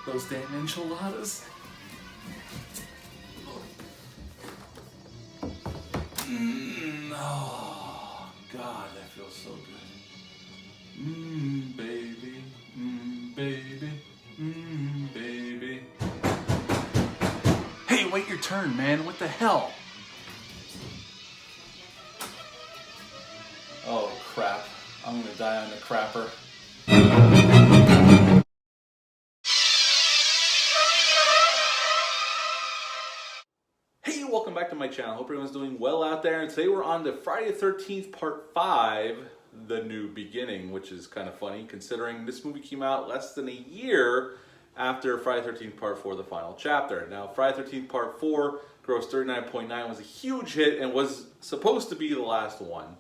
Those damn enchiladas. Oh, God, that feels so good. Baby. Baby. Baby. Hey, wait your turn, man. What the hell? Oh, crap. I'm gonna die on the crapper. Hey, welcome back to my channel. Hope everyone's doing well out there. And today we're on to Friday the 13th Part 5, The New Beginning, which is kind of funny considering this movie came out less than a year after Friday the 13th Part 4, the final chapter. Now, Friday the 13th Part 4 grossed 39.9, was a huge hit and was supposed to be the last one.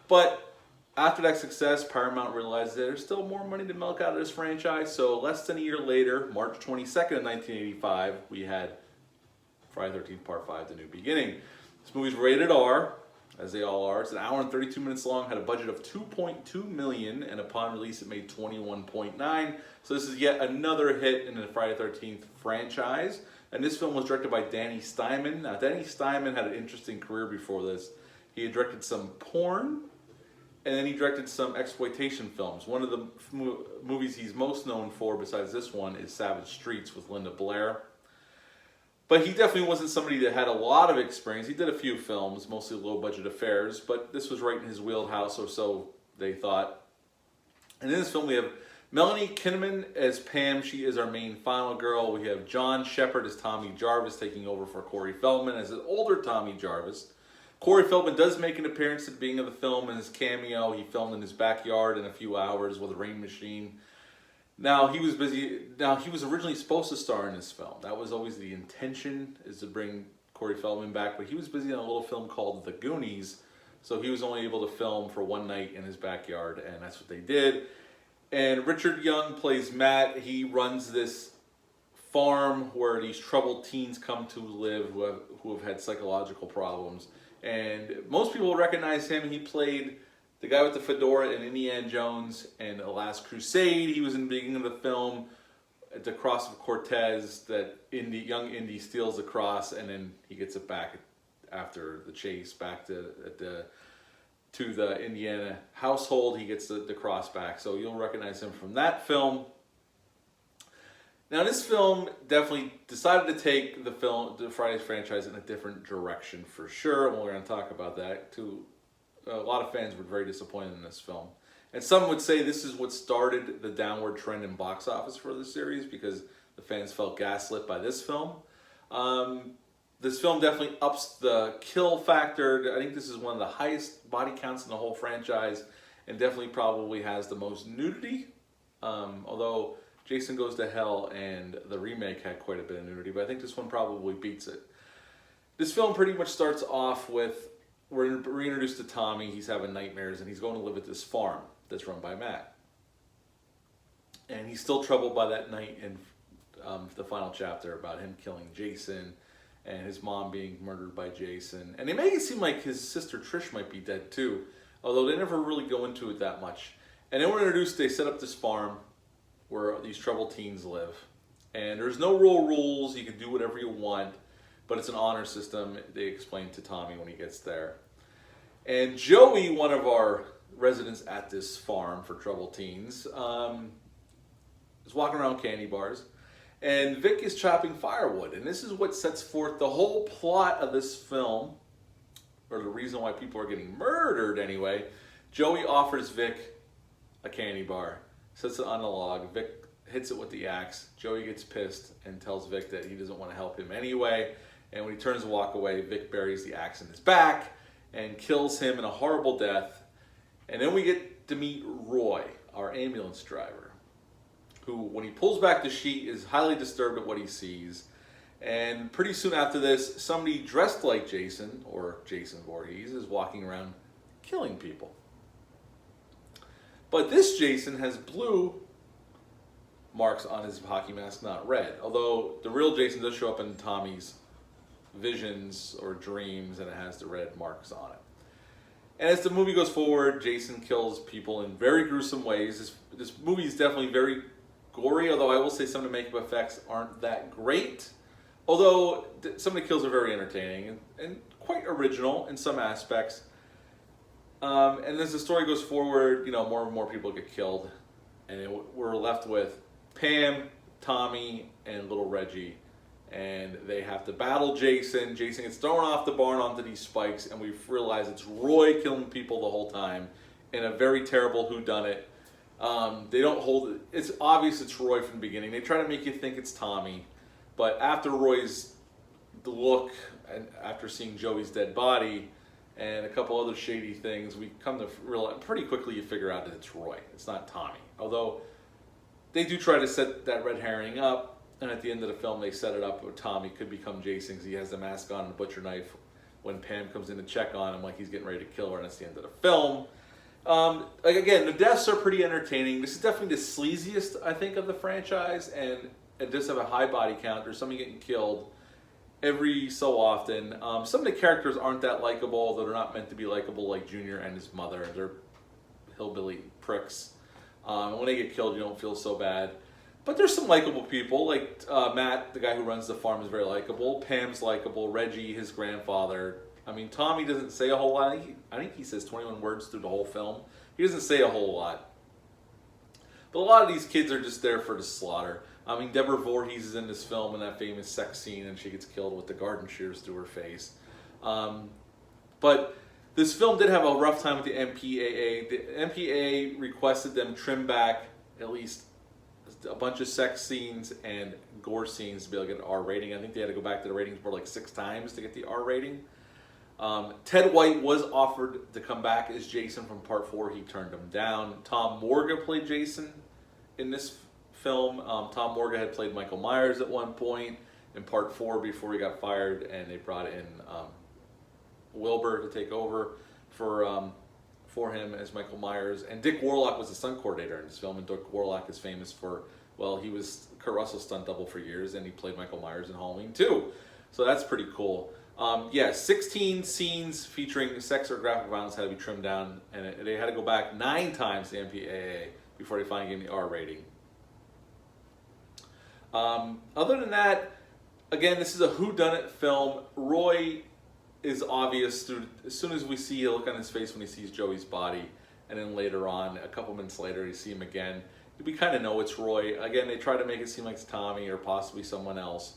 But after that success, Paramount realized that there's still more money to milk out of this franchise. So less than a year later, March 22nd of 1985, we had Friday the 13th Part 5, The New Beginning. This movie's rated R, as they all are. It's an hour and 32 minutes long, had a budget of $2.2 million, and upon release it made $21.9. So this is yet another hit in the Friday the 13th franchise. And this film was directed by Danny Steinman. Now, Danny Steinman had an interesting career before this. He had directed some porn, and then he directed some exploitation films. One of the movies he's most known for, besides this one, is Savage Streets with Linda Blair. But he definitely wasn't somebody that had a lot of experience. He did a few films, mostly low-budget affairs, but this was right in his wheelhouse, or so they thought. And in this film, we have Melanie Kinnaman as Pam. She is our main final girl. We have John Shepherd as Tommy Jarvis, taking over for Corey Feldman as an older Tommy Jarvis. Corey Feldman does make an appearance at the beginning of the film in his cameo. He filmed in his backyard in a few hours with a rain machine. Now, he was busy. Now, he was originally supposed to star in this film. That was always the intention, is to bring Corey Feldman back. But he was busy on a little film called The Goonies. So he was only able to film for one night in his backyard. And that's what they did. And Richard Young plays Matt. He runs this farm where these troubled teens come to live who have had psychological problems. And most people recognize him. He played the guy with the fedora in Indiana Jones and The Last Crusade. He was in the beginning of the film at the Cross of Cortez, that young Indy steals the cross, and then he gets it back after the chase back to the Indiana household. He gets the cross back, so you'll recognize him from that film. Now, this film definitely decided to take the Fridays franchise in a different direction for sure, and we're going to talk about that too. A lot of fans were very disappointed in this film. And some would say this is what started the downward trend in box office for the series, because the fans felt gaslit by this film. This film definitely ups the kill factor. I think this is one of the highest body counts in the whole franchise, and definitely probably has the most nudity. Although Jason Goes to Hell and the remake had quite a bit of nudity, but I think this one probably beats it. This film pretty much starts off with, we're reintroduced to Tommy. He's having nightmares, and he's going to live at this farm that's run by Matt. And he's still troubled by that night in the final chapter about him killing Jason and his mom being murdered by Jason. And they make it seem like his sister Trish might be dead too, although they never really go into it that much. And then we're introduced, they set up this farm where these troubled teens live. And there's no real rules. You can do whatever you want. But it's an honor system, they explain to Tommy when he gets there. And Joey, one of our residents at this farm for troubled teens, is walking around candy bars. And Vic is chopping firewood. And this is what sets forth the whole plot of this film, or the reason why people are getting murdered anyway. Joey offers Vic a candy bar, sets it on the log. Vic hits it with the axe. Joey gets pissed and tells Vic that he doesn't want to help him anyway. And when he turns to walk away, Vic buries the axe in his back and kills him in a horrible death. And then we get to meet Roy, our ambulance driver, who, when he pulls back the sheet, is highly disturbed at what he sees. And pretty soon after this, somebody dressed like Jason, or Jason Voorhees, is walking around killing people. But this Jason has blue marks on his hockey mask, not red. Although the real Jason does show up in Tommy's visions or dreams, and it has the red marks on it. And as the movie goes forward, Jason kills people in very gruesome ways. This movie is definitely very gory, although I will say some of the makeup effects aren't that great. Although some of the kills are very entertaining and quite original in some aspects. And as the story goes forward, more and more people get killed. And we're left with Pam, Tommy, and little Reggie. And they have to battle Jason. Jason gets thrown off the barn onto these spikes, and we realize it's Roy killing people the whole time in a very terrible whodunit. They don't hold it. It's obvious it's Roy from the beginning. They try to make you think it's Tommy. But after Roy's look, and after seeing Joey's dead body, and a couple other shady things, we come to realize pretty quickly you figure out that it's Roy. It's not Tommy. Although they do try to set that red herring up, and at the end of the film they set it up where Tommy could become Jason because he has the mask on and the butcher knife when Pam comes in to check on him like he's getting ready to kill her, and that's the end of the film. Again, the deaths are pretty entertaining. This is definitely the sleaziest, I think, of the franchise, and it does have a high body count. There's somebody getting killed every so often. Some of the characters aren't that likable, though they're not meant to be likable, like Junior and his mother. They're hillbilly pricks. And when they get killed, you don't feel so bad. But there's some likable people, like Matt, the guy who runs the farm, is very likable. Pam's likable. Reggie, his grandfather. I mean, Tommy doesn't say a whole lot. I think he says 21 words through the whole film. He doesn't say a whole lot. But a lot of these kids are just there for the slaughter. I mean, Deborah Voorhees is in this film in that famous sex scene, and she gets killed with the garden shears through her face. But this film did have a rough time with the MPAA. The MPAA requested them trim back at least a bunch of sex scenes and gore scenes to be able to get an R rating. I think they had to go back to the ratings board like 6 times to get the R rating. Ted White was offered to come back as Jason from Part 4. He turned him down. Tom Morga played Jason in this film. Tom Morga had played Michael Myers at one point in Part 4 before he got fired, and they brought in Wilbur to take over for him as Michael Myers. And Dick Warlock was the stunt coordinator in this film, and Dick Warlock is famous for, well, he was Kurt Russell's stunt double for years, and he played Michael Myers in Halloween 2. So that's pretty cool. 16 scenes featuring sex or graphic violence had to be trimmed down, and they had to go back 9 times to the MPAA before they finally gave me the R rating. Other than that, again, this is a whodunit film. Roy is obvious as soon as we see a look on his face when he sees Joey's body, and then later on, a couple minutes later, you see him again. We kind of know it's Roy. Again, they try to make it seem like it's Tommy or possibly someone else,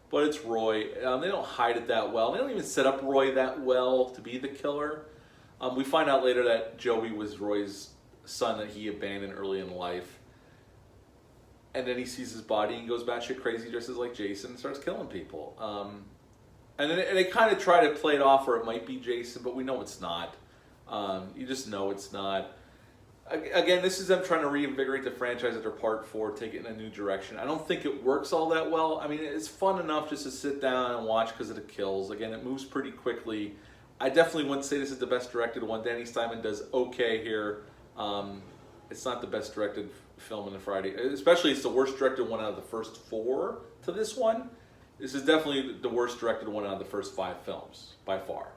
but it's Roy. They don't hide it that well. They don't even set up Roy that well to be the killer. We find out later that Joey was Roy's son that he abandoned early in life. And then he sees his body and goes batshit crazy, dresses like Jason, and starts killing people. And then they kind of try to play it off where it might be Jason, but we know it's not. You just know it's not. Again, this is them trying to reinvigorate the franchise after Part 4, take it in a new direction. I don't think it works all that well. I mean, it's fun enough just to sit down and watch because of the kills. Again, it moves pretty quickly. I definitely wouldn't say this is the best directed one. Danny Steinman does okay here. It's not the best directed film in the Friday. Especially, it's the worst directed one out of the first 4 to this one. This is definitely the worst directed one out of the first 5 films, by far.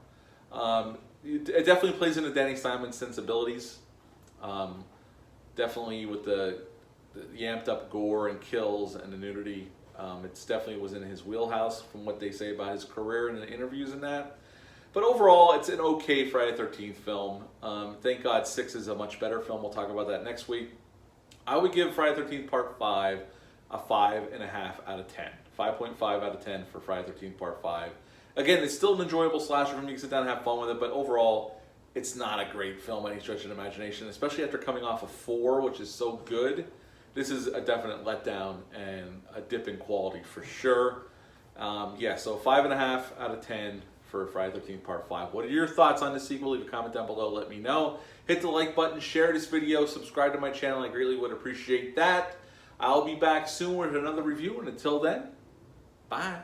It definitely plays into Danny Steinman's sensibilities. Definitely with the amped up gore and kills and the nudity. It's definitely was in his wheelhouse from what they say about his career and the interviews and that. But overall, it's an okay Friday the 13th film. Thank God 6 is a much better film. We'll talk about that next week. I would give Friday the 13th Part 5 a 5.5 out of 10. 5.5 out of 10 for Friday the 13th Part 5. Again, it's still an enjoyable slasher film. You can sit down and have fun with it, but overall, it's not a great film by any stretch of the imagination, especially after coming off of 4, which is so good. This is a definite letdown and a dip in quality for sure. So 5.5 out of 10 for Friday the 13th Part 5. What are your thoughts on this sequel? Leave a comment down below. Let me know. Hit the like button, share this video, subscribe to my channel. I greatly would appreciate that. I'll be back soon with another review, and until then, bye.